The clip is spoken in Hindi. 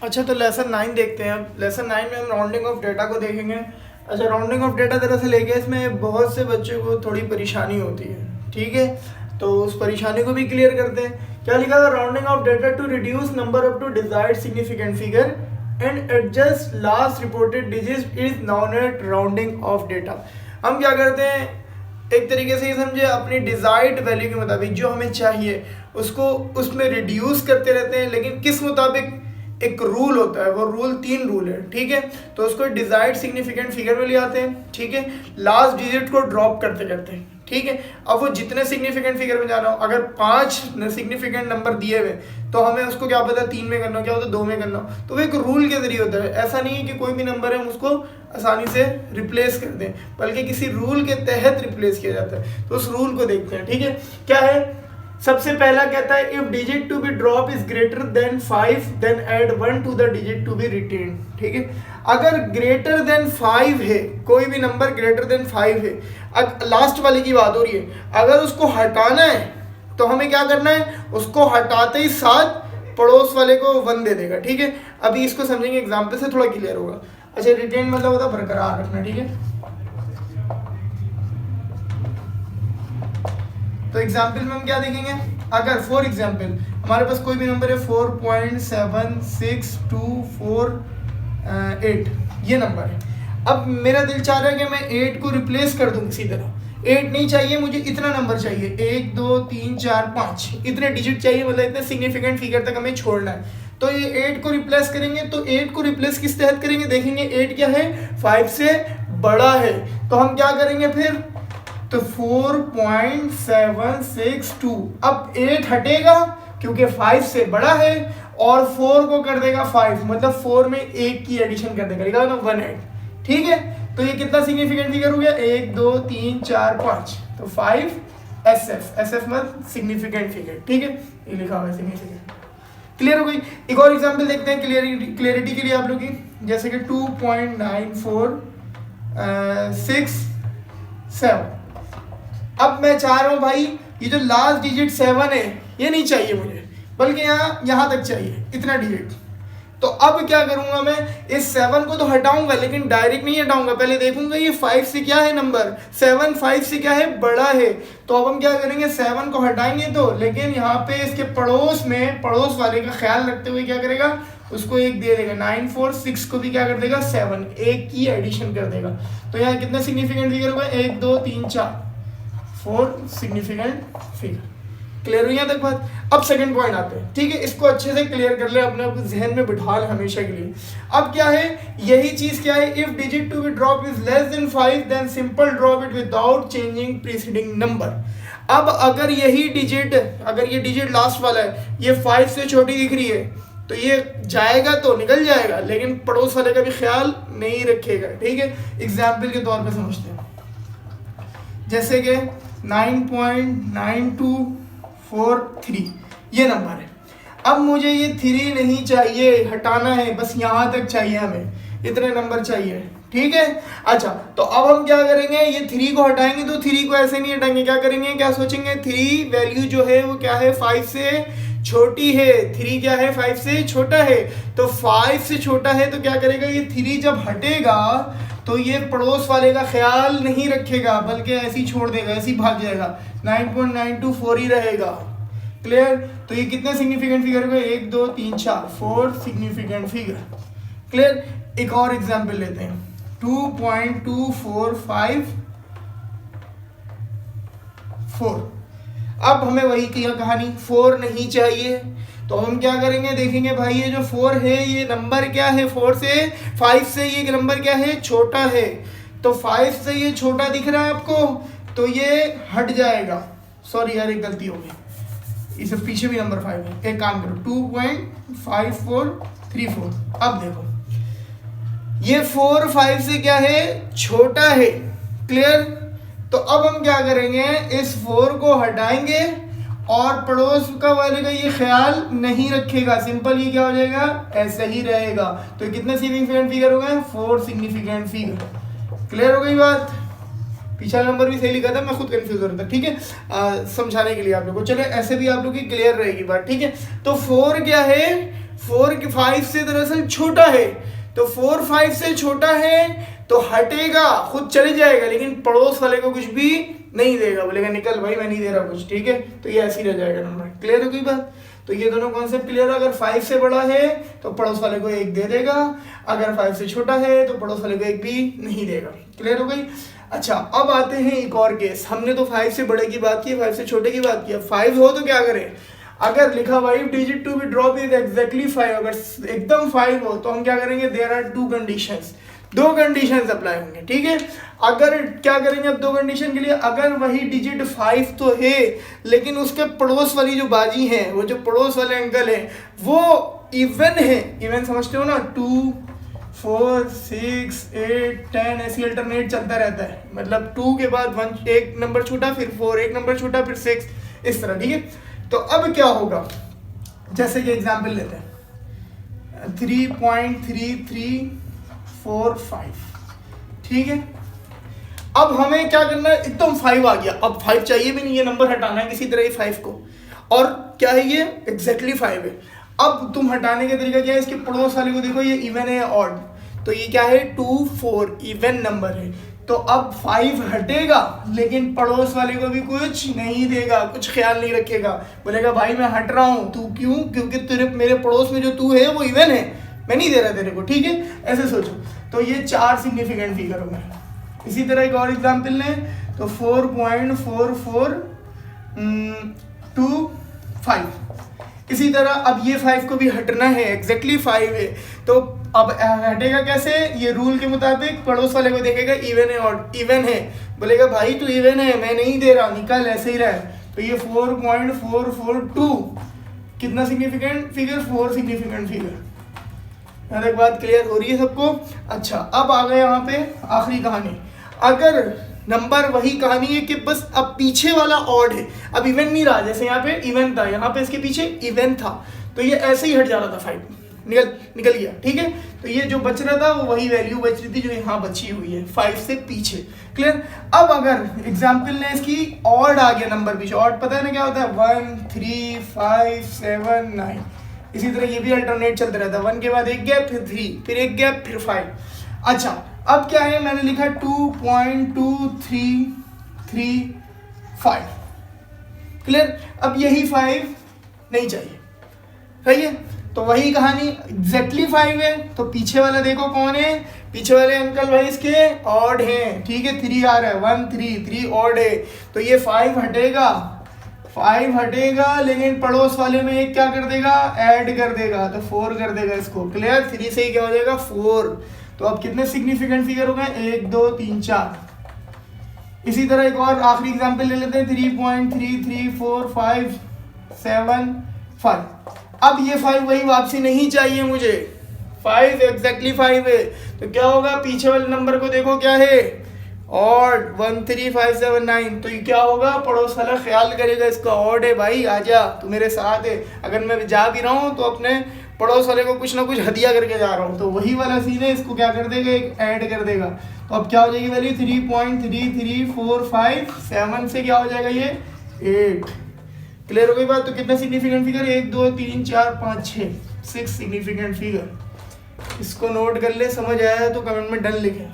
अच्छा, तो लेसन 9 देखते हैं। अब लेसन 9 में हम राउंडिंग ऑफ डेटा को देखेंगे। अच्छा, राउंडिंग ऑफ डेटा तरह से लेके इसमें बहुत से बच्चों को थोड़ी परेशानी होती है, ठीक है। तो उस परेशानी को भी क्लियर करते हैं। क्या लिखा था? Rounding off data to reduce number up to desired significant figure and adjust last reported digit is known at rounding off data. हम क्या करते हैं, एक तरीके से ये समझे, अपनी डिजायर्ड वैल्यू के मुताबिक जो हमें चाहिए उसको उसमें रिड्यूस करते रहते हैं, लेकिन किस मुताबिक? एक रूल होता है, वो रूल 3 रूल है, ठीक है। तो उसको डिजायर्ड सिग्निफिकेंट फिगर में ले आते हैं, ठीक है, लास्ट डिजिट को ड्रॉप करते करते हैं, ठीक है। अब वो जितने सिग्निफिकेंट फिगर में जाना हो, अगर 5 सिग्निफिकेंट नंबर दिए हुए तो हमें उसको क्या पता 3 में करना हो, क्या होता है 2 में करना हो। तो वो एक रूल के जरिए होता है। ऐसा नहीं है कि कोई भी नंबर है हम उसको आसानी से रिप्लेस कर दें, बल्कि किसी रूल के तहत रिप्लेस किया जाता है। तो उस रूल को देखते हैं, ठीक है। क्या है? सबसे पहला कहता है if digit to be drop is greater than 5 then add 1 to the digit to be retain, ठीक है। अगर ग्रेटर देन 5 है, कोई भी नंबर ग्रेटर देन 5 है, लास्ट वाले की बात हो रही है, अगर उसको हटाना है तो हमें क्या करना है? उसको हटाते ही साथ पड़ोस वाले को 1 दे देगा, ठीक है। अभी इसको समझेंगे एग्जाम्पल से, थोड़ा क्लियर होगा। अच्छा, रिटेन मतलब होता है बरकरार रखना, ठीक है। तो एग्जाम्पल में हम क्या देखेंगे? अगर फॉर एग्जाम्पल हमारे पास कोई भी नंबर है 4.762448, ये नंबर है। अब मेरा दिल चाह रहा है कि मैं 8 को रिप्लेस कर दूं किसी तरह। 8 नहीं चाहिए मुझे, इतना नंबर चाहिए, 1 2 3 4 5, इतने डिजिट चाहिए, मतलब इतने सिग्निफिकेंट फिगर तक हमें छोड़ना है। तो ये 8 को रिप्लेस करेंगे, तो 8 को रिप्लेस किस तहत करेंगे? देखेंगे 8 क्या है? 5 से बड़ा है। तो हम क्या करेंगे फिर? तो 4.762। अब 8 हटेगा क्योंकि 5 से बड़ा है, और 4 को कर देगा 5, मतलब 4 में 1 की एडिशन कर देगा, लिखा ना 1 ठीक है। तो ये कितना सिग्निफिकेंट फिगर हो गया? 1 2 3 4 5, तो 5 SF। SF मतलब सिग्निफिकेंट फिगर, ठीक है, ये लिखा हुआ है सिग्निफिकेंट। क्लियर हो गई? एक और एग्जांपल देखते हैं क्लियरिटी के लिए आप लोग की, जैसे कि 2.9467। अब मैं चाह रहा हूं भाई, ये जो लास्ट डिजिट 7 है ये नहीं चाहिए मुझे, बल्कि यहाँ तक चाहिए, इतना डिजिट। तो अब क्या करूंगा मैं? इस 7 को तो हटाऊंगा, लेकिन डायरेक्ट नहीं हटाऊंगा, पहले देखूंगा ये 5 से क्या है नंबर, 7 5 से क्या है? बड़ा है। तो अब हम क्या करेंगे? 7 को हटाएंगे तो, लेकिन यहाँ पे इसके पड़ोस में, पड़ोस वाले का ख्याल रखते हुए क्या करेगा? उसको 1 दे देगा। 946 को भी क्या कर देगा? 7, 1 की एडिशन कर देगा। तो यहाँ कितने सिग्निफिकेंट फिगर हुआ? 1 2 3 4, 4 सिग्निफिकेंट फिगर। क्लियर हुई यहाँ तक बात? अब सेकंड पॉइंट आते हैं, ठीक है। इसको अच्छे से क्लियर कर ले, अपने जहन में बिठा ले हमेशा के लिए। अब क्या है? यही चीज क्या है? If digit to be drop is less than 5 then simple drop it without changing preceding number. अब अगर यही डिजिट, अगर ये डिजिट लास्ट वाला है, ये 5 से छोटी दिख रही है, तो ये जाएगा तो निकल जाएगा, लेकिन पड़ोस वाले का भी ख्याल नहीं रखेगा, ठीक है। एग्जाम्पल के तौर पर समझते हैं, जैसे कि 9.9243 ये नंबर है। अब मुझे ये 3 नहीं चाहिए, हटाना है, बस यहाँ तक चाहिए, हमें इतने नंबर चाहिए, ठीक है। अच्छा, तो अब हम क्या करेंगे? ये 3 को हटाएंगे, तो 3 को ऐसे नहीं हटाएंगे, क्या करेंगे? क्या सोचेंगे? 3 वैल्यू जो है वो क्या है? 5 से छोटी है। 3 क्या है? 5 से छोटा है। तो 5 से छोटा है तो क्या करेगा? ये 3 जब हटेगा तो ये पड़ोस वाले का ख्याल नहीं रखेगा, बल्कि ऐसे ही छोड़ देगा, ऐसे ही भाग जाएगा, 9.924 ही रहेगा। क्लियर? तो ये कितने सिग्निफिकेंट फिगर हुए? 1 2 3 4, 4 सिग्निफिकेंट फिगर। क्लियर? एक और एग्जांपल लेते हैं, 2.2454। अब हमें वही किया कहानी, 4 नहीं चाहिए, तो हम क्या करेंगे? देखेंगे भाई ये जो 4 है ये नंबर क्या है? 4 से 5 से ये नंबर क्या है? छोटा है। तो 5 से ये छोटा दिख रहा है आपको, तो ये हट जाएगा। सॉरी यार, एक गलती हो गई, इसे पीछे भी नंबर 5 है। एक काम करो, 2.5434। अब देखो ये 4 5 से क्या है? छोटा है। क्लियर? तो अब हम क्या करेंगे? इस 4 को हटाएंगे और पड़ोस का वाले का ये ख्याल नहीं रखेगा, सिंपल ये क्या हो जाएगा? ऐसा ही रहेगा। तो कितने सिग्निफिकेंट फिगर हो गए? 4 सिग्निफिकेंट फिगर। क्लियर हो गई बात? पीछा नंबर भी सही लिखा था, मैं खुद कंफ्यूज हो रहा था, ठीक है, समझाने के लिए आप लोगों को। चले ऐसे भी आप लोग की क्लियर रहेगी बात, ठीक है। तो 4 क्या है? 5 से दरअसल छोटा है, तो 4 5 से छोटा है तो हटेगा, खुद चले जाएगा, लेकिन पड़ोस वाले को कुछ भी नहीं देगा, बोलेगा निकल भाई मैं नहीं दे रहा कुछ, ठीक है। तो ये ऐसे ही रह जाएगा नंबर। क्लियर हो गई बात? तो ये दोनों कॉन्सेप्ट क्लियर है। अगर 5 से बड़ा है तो पड़ोस वाले को 1 दे देगा, अगर 5 से छोटा है तो पड़ोस वाले को 1 भी नहीं देगा। क्लियर हो गई? अच्छा, अब आते हैं एक और केस। हमने तो 5 से बड़े की बात की, 5 से छोटे की बात की। 5 हो तो क्या करें? अगर लिखा 5 digit to be drop is exactly 5, अगर एकदम 5 हो तो हम क्या करेंगे? There are 2 conditions, 2 conditions apply होंगे, ठीक है। अगर क्या करेंगे अब 2 कंडीशन के लिए? अगर वही डिजिट 5 तो है, लेकिन उसके पड़ोस वाली जो बाजी है, वो जो पड़ोस वाले अंकल है, वो इवन है। इवन समझते हो ना? 2 4 6 8 10 ऐसी अल्टरनेट चलता रहता है, मतलब 2 के बाद 1 एक नंबर छूटा, फिर 4 एक नंबर छूटा, फिर 6, इस तरह, ठीक है। तो अब क्या होगा? जैसे कि एग्जांपल लेते हैं 3.3345, ठीक है। अब हमें क्या करना है? एकदम 5 आ गया, अब 5 चाहिए भी नहीं, ये नंबर हटाना है किसी तरह ये 5 को, और क्या है ये? एग्जैक्टली 5 है। अब तुम हटाने का तरीका क्या है? इसके पड़ोस वाले को देखो, ये इवन है या ऑड, तो ये क्या है? 2 4 इवन नंबर है, तो अब 5 हटेगा, लेकिन पड़ोस वाले को भी कुछ नहीं देगा, कुछ ख्याल नहीं रखेगा, बोलेगा भाई मैं हट रहा हूँ। तू क्यों? क्योंकि तेरे मेरे पड़ोस में जो तू है वो इवन है, मैं नहीं दे रहा तेरे को, ठीक है। ऐसे सोचो। तो ये 4 सिग्निफिकेंट फिगर हो गए। इसी तरह एक और एग्जाम्पल लें तो 4.4425। इसी तरह अब ये 5 को भी हटना है, एग्जैक्टली 5 है, तो अब हटेगा कैसे? ये रूल के मुताबिक पड़ोस वाले को देखेगा इवन है, और इवन है, बोलेगा भाई तू इवन है, मैं नहीं दे रहा, निकल, ऐसे ही रहे। तो ये 4.442 कितना सिग्निफिकेंट फिगर? 4 significant figure. यहाँ तक बात क्लियर हो रही है सबको? अच्छा, अब आ गए यहाँ पे आखिरी कहानी। अगर नंबर वही कहानी है कि बस अब पीछे वाला ऑड है, अब इवन नहीं रहा, जैसे यहाँ पे इवन था, यहाँ पे इसके पीछे इवन था, तो ये ऐसे ही हट जा रहा था, 5 निकल गया, ठीक है। तो ये जो बच रहा था वो वही वैल्यू बच रही थी जो यहाँ बची हुई है 5 से पीछे। क्लियर? अब अगर एग्जाम्पल ने इसकी ऑड आ गया नंबर पीछे, ऑड पता है ना क्या होता है? 1 3 5 7 9, इसी तरह ये भी अल्टरनेट चलता रहता है, 1 के बाद एक गैप, फिर 3, फिर एक गैप, फिर 5। अच्छा, अब क्या है? मैंने लिखा 2.2335। क्लियर? अब यही 5 नहीं चाहिए, सही है। तो वही कहानी, एग्जैक्टली 5 है, तो पीछे वाला देखो कौन है? पीछे वाले अंकल भाई इसके ऑड हैं, ठीक है। 3 आ रहा है, 1 3 ऑड है, तो ये 5 हटेगा, 5 हटेगा, लेकिन पड़ोस वाले में एक क्या कर देगा? ऐड कर देगा, तो 4 कर देगा इसको। क्लियर? 3 से ही क्या हो जाएगा? 4। तो अब कितने सिग्निफिकेंट फिगर हो गए? 1 2 3 4। इसी तरह एक और आखिरी एग्जांपल ले लेते हैं 3.334575। अब ये 5 वही वापसी नहीं चाहिए मुझे, 5 एग्जैक्टली 5 है, तो क्या होगा? पीछे वाले नंबर को देखो क्या है? ऑड 13579। तो ये क्या होगा? पड़ोस वाला ख्याल करेगा इसका ऑड है, भाई आजा तू मेरे साथ है, अगर मैं जा भी रहा हूँ तो अपने पड़ोस वाले को कुछ ना कुछ हदिया करके जा रहा हूँ, तो वही वाला सीन है, इसको क्या कर देगा? एक ऐड कर देगा। तो अब क्या हो जाएगी वैल्यू? 3.3345 से क्या हो जाएगा ये? 8। क्लियर हो गई बात? तो कितना सिग्निफिकेंट फिगर? 1 2 3 4 5 6 significant figure. इसको नोट कर ले, समझ आया तो कमेंट में डन लिखें।